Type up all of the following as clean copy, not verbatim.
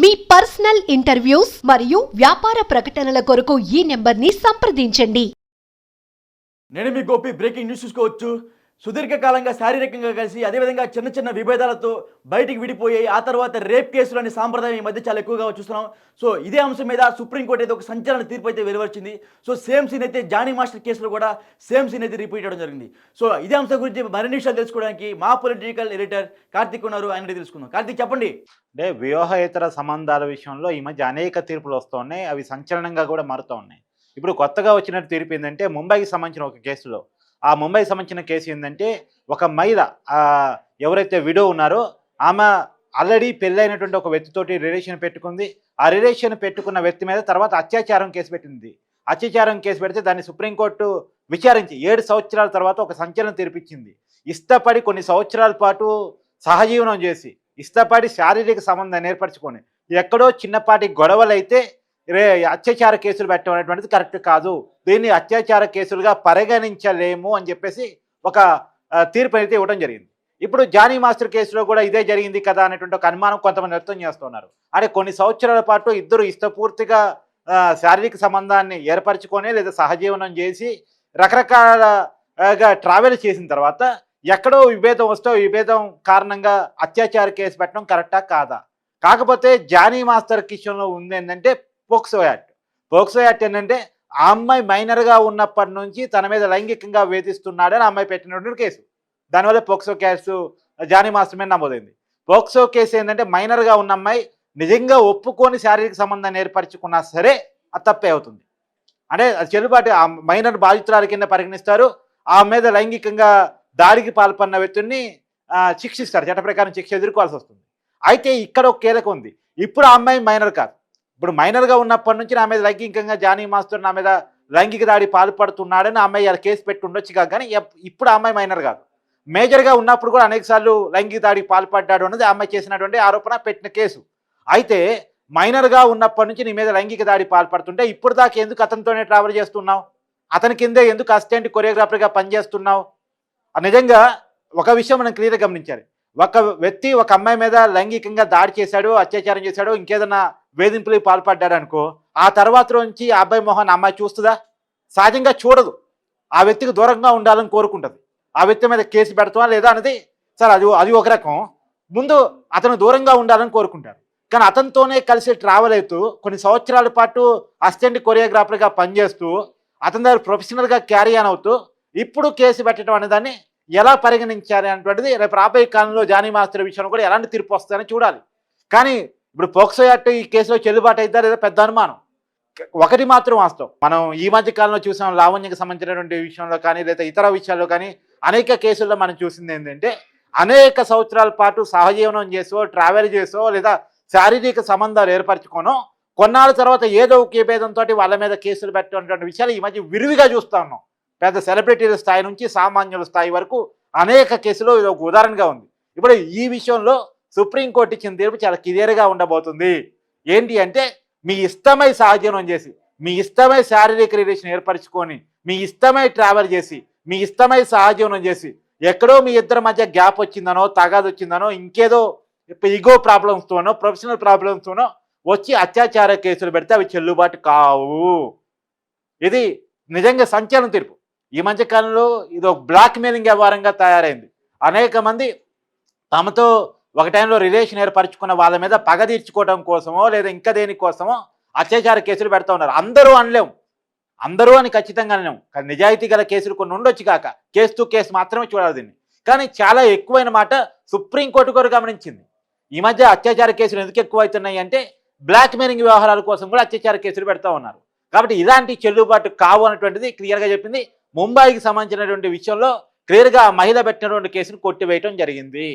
మీ personal interviews మరియు వ్యాపార ప్రకటనల కొరకు ఈ నెంబర్ని సంప్రదించండి. నేను మీ గోపి. బ్రేకింగ్ న్యూస్ చూసుకోవచ్చు. సుదీర్ఘకాలంగా శారీరకంగా కలిసి అదేవిధంగా చిన్న చిన్న విభేదాలతో బయటికి విడిపోయాయి. ఆ తర్వాత రేప్ కేసులు అనే సాంప్రదాయం ఈ మధ్య చాలా ఎక్కువగా చూస్తున్నాం. సో ఇదే అంశం మీద సుప్రీంకోర్టు అయితే ఒక సంచలన తీర్పు అయితే వెలువరించింది. సో సేమ్ సీన్ అయితే జానీ మాస్టర్ కేసులో కూడా సేమ్ సీన్ అయితే రిపీట్ అవ్వడం జరిగింది. సో ఇదే అంశం గురించి మరిన్ని విషయాలు తెలుసుకోవడానికి మా పొలిటికల్ ఎడిటర్ కార్తిక్ ఉన్నారు. ఆయన తెలుసుకుందాం. కార్తిక్, చెప్పండి. అంటే వివాహేతర సంబంధాల విషయంలో ఈ మధ్య అనేక తీర్పులు వస్తున్నాయి. అవి సంచలనంగా కూడా మారుతూ ఉన్నాయి. ఇప్పుడు కొత్తగా వచ్చిన తీర్పు ఏంటంటే ముంబైకి సంబంధించిన ఒక కేసులో, ఆ ముంబైకి సంబంధించిన కేసు ఏంటంటే ఒక మహిళ ఎవరైతే విడో ఉన్నారో ఆమె ఆల్రెడీ పెళ్ళైనటువంటి ఒక వ్యక్తితోటి రిలేషన్ పెట్టుకుంది. ఆ రిలేషన్ పెట్టుకున్న వ్యక్తి మీద తర్వాత అత్యాచారం కేసు పెట్టింది. అత్యాచారం కేసు పెడితే దాన్ని సుప్రీంకోర్టు విచారించి 7 సంవత్సరాల తర్వాత ఒక సంచలనం తీర్పిచ్చింది. ఇష్టపడి కొన్ని సంవత్సరాల పాటు సహజీవనం చేసి ఇష్టపడి శారీరక సంబంధాన్ని ఏర్పరచుకొని ఎక్కడో చిన్నపాటి గొడవలైతే అత్యాచార కేసులు పెట్టడం అనేటువంటిది కరెక్ట్ కాదు, దీన్ని అత్యాచార కేసులుగా పరిగణించలేము అని చెప్పేసి ఒక తీర్పు అయితే ఇవ్వడం జరిగింది. ఇప్పుడు జానీ మాస్టర్ కేసులో కూడా ఇదే జరిగింది కదా అనేటువంటి ఒక అనుమానం కొంతమంది వ్యక్తం చేస్తున్నారు. అంటే కొన్ని సంవత్సరాల పాటు ఇద్దరు ఇష్టపూర్తిగా శారీరక సంబంధాన్ని ఏర్పరచుకొని లేదా సహజీవనం చేసి రకరకాలుగా ట్రావెల్ చేసిన తర్వాత ఎక్కడో విభేదం వస్తే విభేదం కారణంగా అత్యాచార కేసు పెట్టడం కరెక్టా కాదా? కాకపోతే జానీ మాస్టర్ విషయంలో ఉంది ఏంటంటే పోక్సో యాక్ట్. పోక్సో యాక్ట్ ఏంటంటే ఆ అమ్మాయి మైనర్గా ఉన్నప్పటి నుంచి తన మీద లైంగికంగా వేధిస్తున్నాడని ఆ అమ్మాయి పెట్టినటువంటి కేసు. దానివల్ల పోక్సో కేసు జానీ మాస్టర్ మీద నమోదైంది. పోక్సో కేసు ఏంటంటే మైనర్గా ఉన్న అమ్మాయి నిజంగా ఒప్పుకొని శారీరక సంబంధాన్ని ఏర్పరచుకున్నా సరే అది తప్పే అవుతుంది. అంటే అది చెల్లుబాటు, ఆ మైనర్ బాధితురాల కింద పరిగణిస్తారు. ఆ మీద లైంగికంగా దాడికి పాల్పడిన వ్యక్తుల్ని శిక్షిస్తారు, చట్ట ప్రకారం శిక్ష ఎదుర్కోవాల్సి వస్తుంది. అయితే ఇక్కడ ఒక కీలకం ఉంది. ఇప్పుడు ఆ అమ్మాయి మైనర్ కాదు. ఇప్పుడు మైనర్గా ఉన్నప్పటి నుంచి నా మీద లైంగికంగా జానీ మాస్టర్ నా మీద లైంగిక దాడి పాల్పడుతున్నాడని ఆ అమ్మాయి కేసు పెట్టి ఉండొచ్చు కానీ ఇప్పుడు ఆ అమ్మాయి మైనర్ కాదు. మేజర్గా ఉన్నప్పుడు కూడా అనేకసార్లు లైంగిక దాడికి పాల్పడ్డాడు అన్నది ఆ అమ్మాయి చేసినటువంటి ఆరోపణ, పెట్టిన కేసు. అయితే మైనర్గా ఉన్నప్పటి నుంచి నీ మీద లైంగిక దాడి పాల్పడుతుంటే ఇప్పుడు దాకా ఎందుకు అతనితోనే ట్రావెల్ చేస్తున్నావు? అతని కిందే ఎందుకు అసిస్టెంట్ కొరియోగ్రాఫర్గా పనిచేస్తున్నావు? నిజంగా ఒక విషయం మనం క్లియర్గా గమనించాలి. ఒక వ్యక్తి ఒక అమ్మాయి మీద లైంగికంగా దాడి చేశాడు, అత్యాచారం చేశాడు, ఇంకేదన్నా వేధింపులకు పాల్పడ్డాడు అనుకో, ఆ తర్వాత నుంచి ఆ అబ్బాయి మొహన్ అమ్మాయి చూస్తుందా? సహజంగా చూడదు. ఆ వ్యక్తికి దూరంగా ఉండాలని కోరుకుంటుంది. ఆ వ్యక్తి మీద కేసు పెడతామా లేదా అనేది సరే అది ఒక రకం. ముందు అతను దూరంగా ఉండాలని కోరుకుంటారు. కానీ అతనితోనే కలిసి ట్రావెల్ అవుతూ కొన్ని సంవత్సరాల పాటు అసిస్టెంట్ కొరియోగ్రాఫర్గా పనిచేస్తూ అతని దగ్గర ప్రొఫెషనల్గా క్యారీ ఆన్ అవుతూ ఇప్పుడు కేసు పెట్టడం అనే దాన్ని ఎలా పరిగణించాలి అనేటువంటిది రేపు రాబోయే కాలంలో జానీ మాస్టర్ విషయంలో కూడా ఎలాంటి తీర్పు వస్తుందని చూడాలి. కానీ ఇప్పుడు పోక్సో యాక్ట్ ఈ కేసులో చెల్లుబాటు అవుతా లేదా పెద్ద అనుమానం. ఒకటి మాత్రం వాస్తవం, మనం ఈ మధ్య కాలంలో చూసాం లావణ్యకు సంబంధించినటువంటి విషయంలో కానీ లేదా ఇతర విషయాల్లో కానీ అనేక కేసుల్లో మనం చూసింది ఏంటంటే అనేక సంవత్సరాల పాటు సహజీవనం చేసో ట్రావెల్ చేసో లేదా శారీరక సంబంధాలు ఏర్పరచుకోనో కొన్నాళ్ళ తర్వాత ఏదో ఒక విభేదంతో వాళ్ళ మీద కేసులు పెట్టినటువంటి విషయాలు ఈ మధ్య విరివిగా చూస్తూ ఉన్నాం. పెద్ద సెలబ్రిటీల స్థాయి నుంచి సామాన్యుల స్థాయి వరకు అనేక కేసులు ఇది ఒక ఉదాహరణగా ఉంది. ఇప్పుడు ఈ విషయంలో సుప్రీంకోర్టు ఇచ్చిన తీర్పు చాలా క్లియర్గా ఉండబోతుంది. ఏంటి అంటే మీ ఇష్టమై సహజీవనం చేసి, మీ ఇష్టమై శారీరక రిలేషన్ ఏర్పరచుకొని, మీ ఇష్టమై ట్రావెల్ చేసి, మీ ఇష్టమై సహజీవనం చేసి ఎక్కడో మీ ఇద్దరి మధ్య గ్యాప్ వచ్చిందనో తగాదు వచ్చిందనో ఇంకేదో ఈగో ప్రాబ్లమ్స్తోనో ప్రొఫెషనల్ ప్రాబ్లమ్స్తోనో వచ్చి అత్యాచార కేసులు పెడితే అవి చెల్లుబాటు కావు. ఇది నిజంగా సంచలన తీర్పు. ఈ మధ్యకాలంలో ఇది ఒక బ్లాక్ మెయిలింగ్ వ్యవహారంగా తయారైంది. అనేక మంది తమతో ఒక టైంలో రిలేషన్ ఏర్పరచుకున్న వాళ్ళ మీద పగ తీర్చుకోవడం కోసమో లేదా ఇంకా దేనికోసమో అత్యాచార కేసులు పెడతా ఉన్నారు. అందరూ అనలేము, అందరూ అని ఖచ్చితంగా అనలేము. కానీ నిజాయితీ గల కేసులు కొన్ని ఉండొచ్చు కాక కేసు టు కేసు మాత్రమే చూడాలి దీన్ని. కానీ చాలా ఎక్కువైన మాట సుప్రీంకోర్టు కూడా గమనించింది. ఈ మధ్య అత్యాచార కేసులు ఎందుకు ఎక్కువ అవుతున్నాయి అంటే బ్లాక్ మెయిలింగ్ వ్యవహారాల కోసం కూడా అత్యాచార కేసులు పెడతా ఉన్నారు. కాబట్టి ఇలాంటి చెల్లుబాటు కావు అనేటువంటిది క్లియర్గా చెప్పింది. ముంబైకి సంబంధించినటువంటి విషయంలో క్లియర్గా మహిళ పెట్టినటువంటి కేసును కొట్టివేయటం జరిగింది.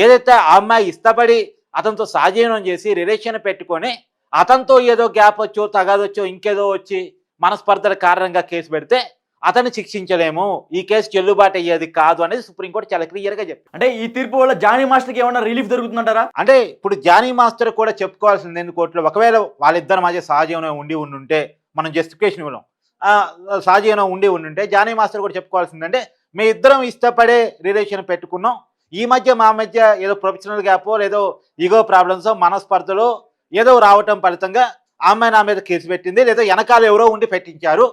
ఏదైతే ఆ అమ్మాయి ఇష్టపడి అతనితో సహజీవనం చేసి రిలేషన్ పెట్టుకొని అతనితో ఏదో గ్యాప్ వచ్చో తగాదొచ్చో ఇంకేదో వచ్చి మనస్పర్ధల కారణంగా కేసు పెడితే అతన్ని శిక్షించలేము, ఈ కేసు చెల్లుబాటు అయ్యేది కాదు అనేది సుప్రీంకోర్టు చాలా క్లియర్గా చెప్పింది. అంటే ఈ తీర్పు వల్ల జానీ మాస్టర్కి ఏమన్నా రిలీఫ్ దొరుకుతుందంటారా? అంటే ఇప్పుడు జానీ మాస్టర్ కూడా చెప్పుకోవాల్సింది ఎందుకు కోర్టులో, ఒకవేళ వాళ్ళిద్దరి మధ్య సహజీవనం ఉండుంటే మనం జస్టిఫికేషన్ ఇవ్వడం, సహజీవనం ఉండుంటే జానీ మాస్టర్ కూడా చెప్పుకోవాల్సిందంటే మీ ఇద్దరం ఇష్టపడే రిలేషన్ పెట్టుకున్నాం, ఈ మధ్య మా మధ్య ఏదో ప్రొఫెషనల్ గ్యాపో లేదో ఈగో ప్రాబ్లమ్స్ మనస్పర్ధలో ఏదో రావటం ఫలితంగా ఆ అమ్మాయి నా మీద కేసు పెట్టింది, లేదా వెనకాల ఎవరో ఉండి పెట్టించారు.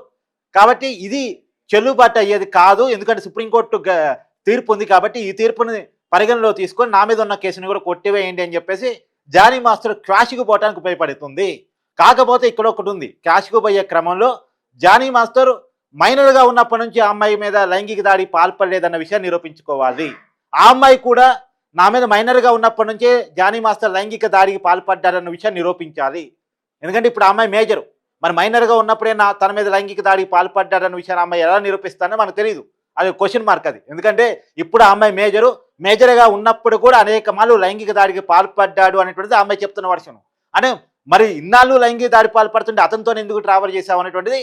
కాబట్టి ఇది చెల్లుబాటు అయ్యేది కాదు, ఎందుకంటే సుప్రీంకోర్టు తీర్పు ఉంది కాబట్టి ఈ తీర్పుని పరిగణలో తీసుకొని నా మీద ఉన్న కేసుని కూడా కొట్టివేయండి అని చెప్పేసి జానీ మాస్టర్ క్వాష్కు పోవడానికి ఉపయోగపడుతుంది. కాకపోతే ఇక్కడ ఒకటి ఉంది, క్వాష్కు పోయే క్రమంలో జానీ మాస్టర్ మైనర్గా ఉన్నప్పటి నుంచి ఆ అమ్మాయి మీద లైంగిక దాడి పాల్పడలేదన్న విషయాన్ని నిరూపించుకోవాలి. ఆ అమ్మాయి కూడా నా మీద మైనర్గా ఉన్నప్పటి నుంచే జానీ మాస్టర్ లైంగిక దాడికి పాల్పడ్డారన్న విషయాన్ని నిరూపించాలి. ఎందుకంటే ఇప్పుడు ఆ అమ్మాయి మేజరు, మరి మైనర్గా ఉన్నప్పుడే తన మీద లైంగిక దాడికి పాల్పడ్డారన్న విషయాన్ని అమ్మాయి ఎలా నిరూపిస్తానో మనకు తెలియదు, అది క్వశ్చన్ మార్క్ అది. ఎందుకంటే ఇప్పుడు ఆ అమ్మాయి మేజర్గా ఉన్నప్పుడు కూడా అనేక మార్లు లైంగిక దాడికి పాల్పడ్డాడు అనేటువంటిది ఆ అమ్మాయి చెప్తున్న వర్షం. అంటే మరి ఇన్నాళ్ళు లైంగిక దాడి పాల్పడుతుంటే అతనితో ఎందుకు ట్రావెల్ చేశావు అనేటువంటిది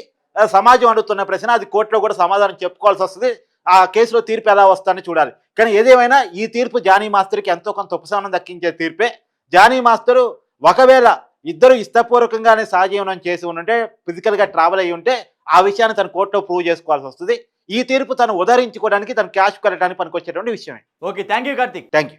సమాజం అడుగుతున్న ప్రశ్న. అది కోర్టులో కూడా సమాధానం చెప్పుకోవాల్సి వస్తుంది. ఆ కేసులో తీర్పు ఎలా వస్తుందని చూడాలి. కానీ ఏదేమైనా ఈ తీర్పు జానీ మాస్టర్కి ఎంతో కొంత ఉపశమనం దక్కించే తీర్పే. జానీ మాస్టరు ఒకవేళ ఇద్దరు ఇష్టపూర్వకంగానే సహజీవనం చేసి ఉంటే, ఫిజికల్గా ట్రావెల్ అయ్యి ఉంటే ఆ విషయాన్ని తన కోర్టులో ప్రూవ్ చేసుకోవాల్సి వస్తుంది. ఈ తీర్పు తను ఉదహరించుకోవడానికి, తను క్యాష్ కట్టడానికి పనికొచ్చేటువంటి విషయమే. Okay, thank you Karthik. Thank you.